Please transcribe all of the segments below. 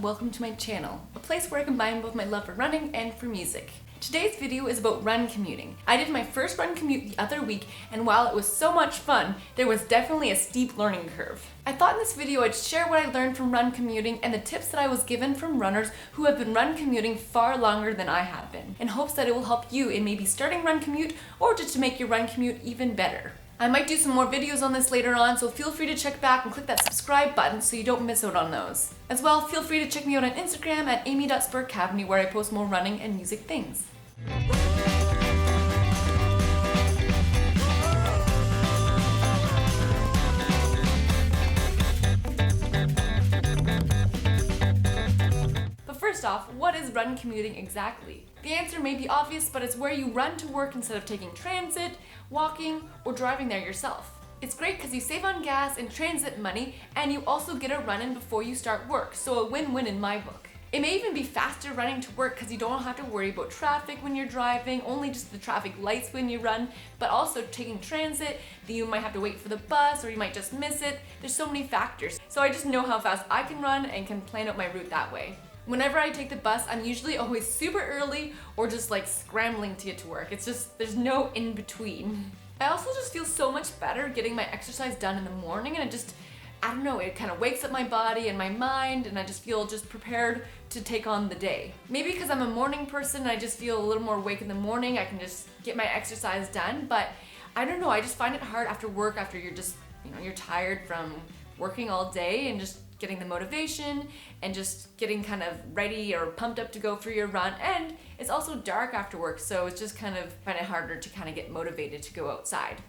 welcome to my channel, a place where I combine both my love for running and for music. Today's video is about run commuting. I did my first run commute the other week, and while it was so much fun, there was definitely a steep learning curve. I thought in this video I'd share what I learned from run commuting and the tips that I was given from runners who have been run commuting far longer than I have been, in hopes that it will help you in maybe starting run commute or just to make your run commute even better. I might do some more videos on this later on, so feel free to check back and click that subscribe button so you don't miss out on those. As well, feel free to check me out on Instagram at amy.spurr-Caveney, where I post more running and music things. But first off, what is run commuting exactly? The answer may be obvious, but it's where you run to work instead of taking transit, walking, or driving there yourself. It's great because you save on gas and transit money, and you also get a run in before you start work, so a win-win in my book. It may even be faster running to work because you don't have to worry about traffic when you're driving, only just the traffic lights when you run, but also taking transit, you might have to wait for the bus or you might just miss it. There's so many factors. So I just know how fast I can run and can plan out my route that way. Whenever I take the bus, I'm usually always super early or just like scrambling to get to work. It's just, there's no in between. I also just feel so much better getting my exercise done in the morning, and I don't know, it kind of wakes up my body and my mind, and I just feel just prepared to take on the day. Maybe because I'm a morning person, I just feel a little more awake in the morning. I can just get my exercise done, but I don't know, I just find it hard after work, after you're just, you're tired from working all day and just getting the motivation and just getting kind of ready or pumped up to go for your run. And it's also dark after work, so it's just kind of find it harder to kind of get motivated to go outside.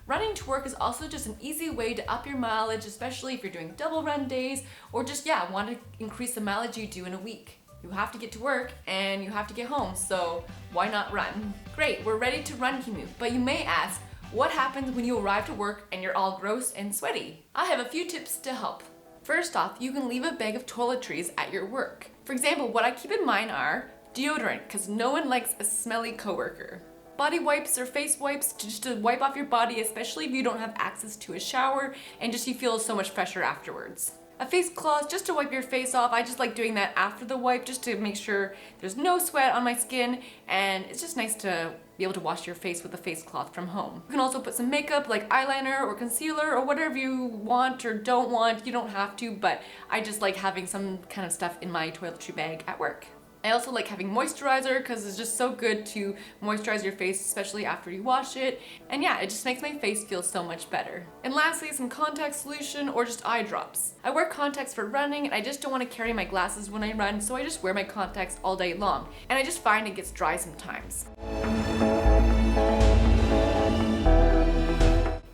Running to work is also just an easy way to up your mileage, especially if you're doing double run days or just, want to increase the mileage you do in a week. You have to get to work and you have to get home, so why not run? Great, we're ready to run commute, but you may ask, what happens when you arrive to work and you're all gross and sweaty? I have a few tips to help. First off, you can leave a bag of toiletries at your work. For example, what I keep in mind are deodorant, because no one likes a smelly coworker. Body wipes or face wipes just to wipe off your body, especially if you don't have access to a shower and just you feel so much fresher afterwards. A face cloth just to wipe your face off. I just like doing that after the wipe just to make sure there's no sweat on my skin, and it's just nice to be able to wash your face with a face cloth from home. You can also put some makeup like eyeliner or concealer or whatever you want or don't want. You don't have to, but I just like having some kind of stuff in my toiletry bag at work. I also like having moisturizer because it's just so good to moisturize your face, especially after you wash it. And yeah, it just makes my face feel so much better. And lastly, some contact solution or just eye drops. I wear contacts for running and I just don't want to carry my glasses when I run, so I just wear my contacts all day long. And I just find it gets dry sometimes.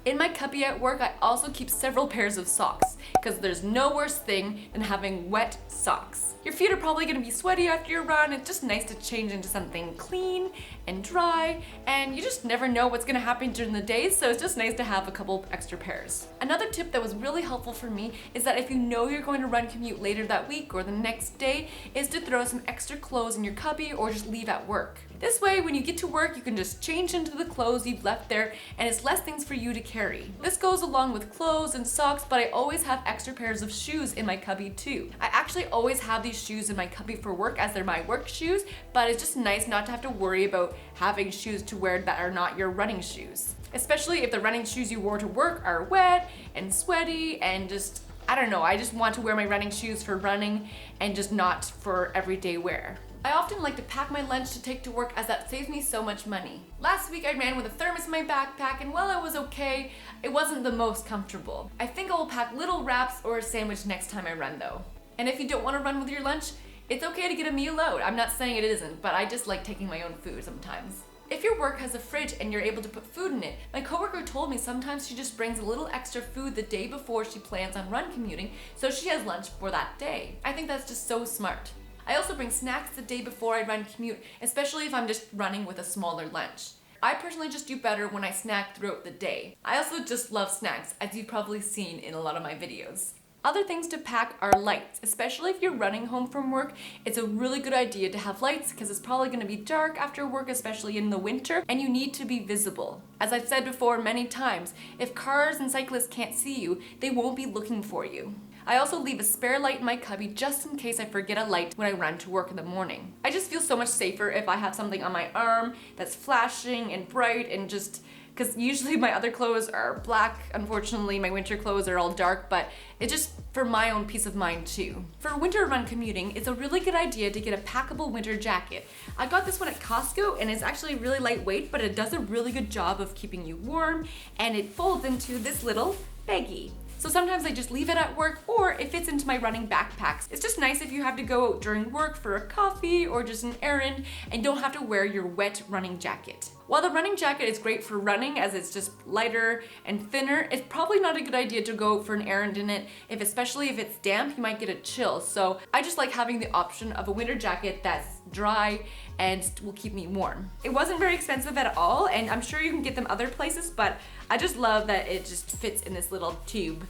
In my cubby at work, I also keep several pairs of socks, because there's no worse thing than having wet socks. Your feet are probably going to be sweaty after your run. It's just nice to change into something clean and dry, and you just never know what's going to happen during the day, so it's just nice to have a couple extra pairs. Another tip that was really helpful for me is that if you know you're going to run commute later that week or the next day, is to throw some extra clothes in your cubby or just leave at work. This way, when you get to work, you can just change into the clothes you've left there, and it's less things for you to carry. This goes along with clothes and socks, but I always have extra pairs of shoes in my cubby too. I actually always have these shoes in my cubby for work as they're my work shoes, but it's just nice not to have to worry about having shoes to wear that are not your running shoes. Especially if the running shoes you wore to work are wet and sweaty and just, I don't know, I just want to wear my running shoes for running and just not for everyday wear. I often like to pack my lunch to take to work as that saves me so much money. Last week I ran with a thermos in my backpack, and while it was okay, it wasn't the most comfortable. I think I will pack little wraps or a sandwich next time I run though. And if you don't want to run with your lunch, it's okay to get a meal out. I'm not saying it isn't, but I just like taking my own food sometimes. If your work has a fridge and you're able to put food in it, my coworker told me sometimes she just brings a little extra food the day before she plans on run commuting, so she has lunch for that day. I think that's just so smart. I also bring snacks the day before I run commute, especially if I'm just running with a smaller lunch. I personally just do better when I snack throughout the day. I also just love snacks, as you've probably seen in a lot of my videos. Other things to pack are lights, especially if you're running home from work. It's a really good idea to have lights because it's probably going to be dark after work, especially in the winter, and you need to be visible. As I've said before many times, if cars and cyclists can't see you, they won't be looking for you. I also leave a spare light in my cubby just in case I forget a light when I run to work in the morning. I just feel so much safer if I have something on my arm that's flashing and bright, and just because usually my other clothes are black. Unfortunately, my winter clothes are all dark, but it's just for my own peace of mind too. For winter run commuting, it's a really good idea to get a packable winter jacket. I got this one at Costco and it's actually really lightweight, but it does a really good job of keeping you warm, and it folds into this little baggie. So sometimes I just leave it at work, or it fits into my running backpacks. It's just nice if you have to go out during work for a coffee or just an errand and don't have to wear your wet running jacket. While the running jacket is great for running as it's just lighter and thinner, it's probably not a good idea to go for an errand in it, especially if it's damp, you might get a chill. So I just like having the option of a winter jacket that's dry and will keep me warm. It wasn't very expensive at all, and I'm sure you can get them other places, but I just love that it just fits in this little tube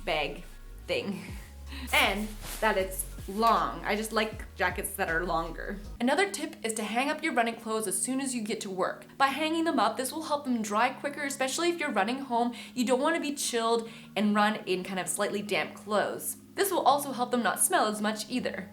bag thing. And that it's long. I just like jackets that are longer. Another tip is to hang up your running clothes as soon as you get to work. By hanging them up, this will help them dry quicker, especially if you're running home. You don't want to be chilled and run in kind of slightly damp clothes. This will also help them not smell as much either.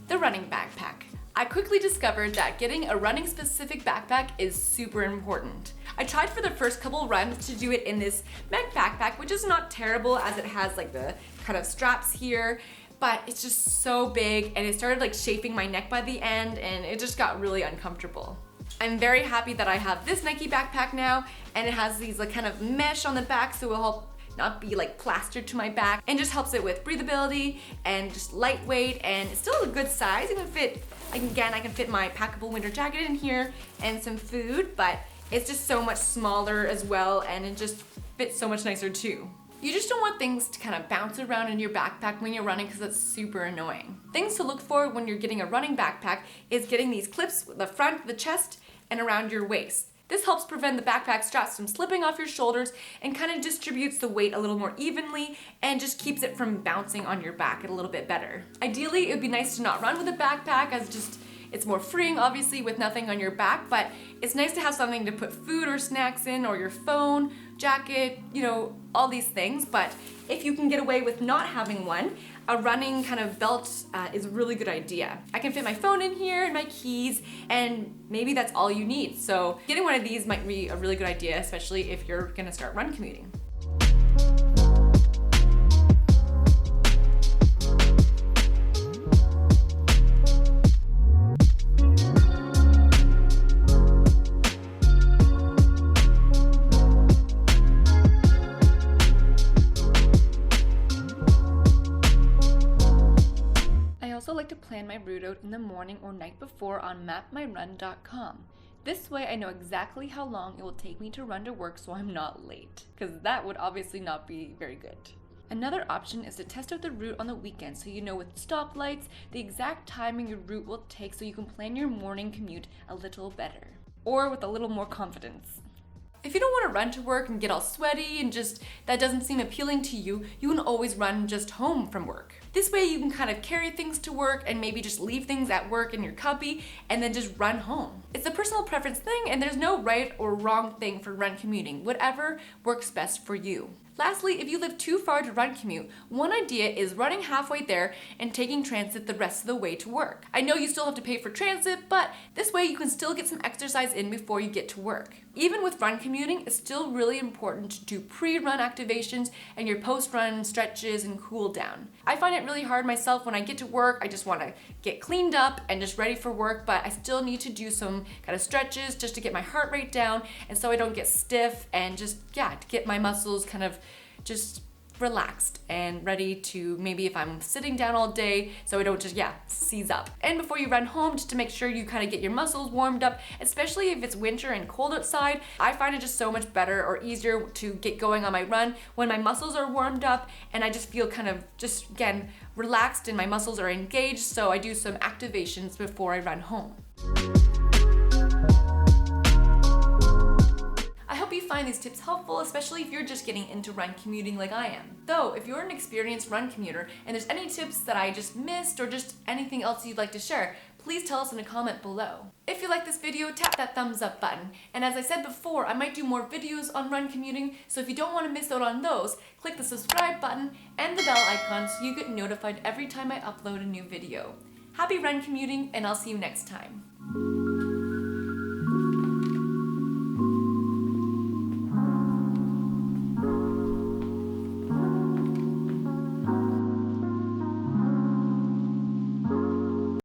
The running backpack. I quickly discovered that getting a running specific backpack is super important. I tried for the first couple runs to do it in this mech backpack, which is not terrible as it has like the kind of straps here, but it's just so big and it started like chafing my neck by the end and it just got really uncomfortable. I'm very happy that I have this Nike backpack now, and it has these like kind of mesh on the back, so it will help not be like plastered to my back, and just helps it with breathability and just lightweight, and it's still a good size. It can fit, again, I can fit my packable winter jacket in here and some food, but it's just so much smaller as well, and it just fits so much nicer too. You just don't want things to kind of bounce around in your backpack when you're running because it's super annoying. Things to look for when you're getting a running backpack is getting these clips at the front, the chest, and around your waist. This helps prevent the backpack straps from slipping off your shoulders and kind of distributes the weight a little more evenly and just keeps it from bouncing on your back a little bit better. Ideally, it would be nice to not run with a backpack, as it's more freeing obviously with nothing on your back, but it's nice to have something to put food or snacks in, or your phone, jacket, you know, all these things. But if you can get away with not having one, a running kind of belt is a really good idea. I can fit my phone in here and my keys, and maybe that's all you need. So getting one of these might be a really good idea, especially if you're gonna start run commuting. I like to plan my route out in the morning or night before on mapmyrun.com. This way I know exactly how long it will take me to run to work so I'm not late, because that would obviously not be very good. Another option is to test out the route on the weekend so you know with stoplights the exact timing your route will take, so you can plan your morning commute a little better, or with a little more confidence. If you don't want to run to work and get all sweaty and just that doesn't seem appealing to you, you can always run just home from work. This way you can kind of carry things to work and maybe just leave things at work in your cubby and then just run home. It's a personal preference thing, and there's no right or wrong thing for run commuting, whatever works best for you. Lastly, if you live too far to run commute, one idea is running halfway there and taking transit the rest of the way to work. I know you still have to pay for transit, but this way you can still get some exercise in before you get to work. Even with run commuting, it's still really important to do pre-run activations and your post-run stretches and cool down. I find it really hard myself when I get to work. I just want to get cleaned up and just ready for work, but I still need to do some kind of stretches just to get my heart rate down, and so I don't get stiff, and just, to get my muscles kind of just relaxed and ready to, maybe if I'm sitting down all day, so I don't just, seize up. And before you run home, just to make sure you kind of get your muscles warmed up, especially if it's winter and cold outside, I find it just so much better or easier to get going on my run when my muscles are warmed up and I just feel kind of just, again, relaxed and my muscles are engaged, so I do some activations before I run home. I hope you find these tips helpful, especially if you're just getting into run commuting like I am. Though, if you're an experienced run commuter and there's any tips that I just missed or just anything else you'd like to share, please tell us in a comment below. If you like this video, tap that thumbs up button. And as I said before, I might do more videos on run commuting, so if you don't want to miss out on those, click the subscribe button and the bell icon so you get notified every time I upload a new video. Happy run commuting, and I'll see you next time.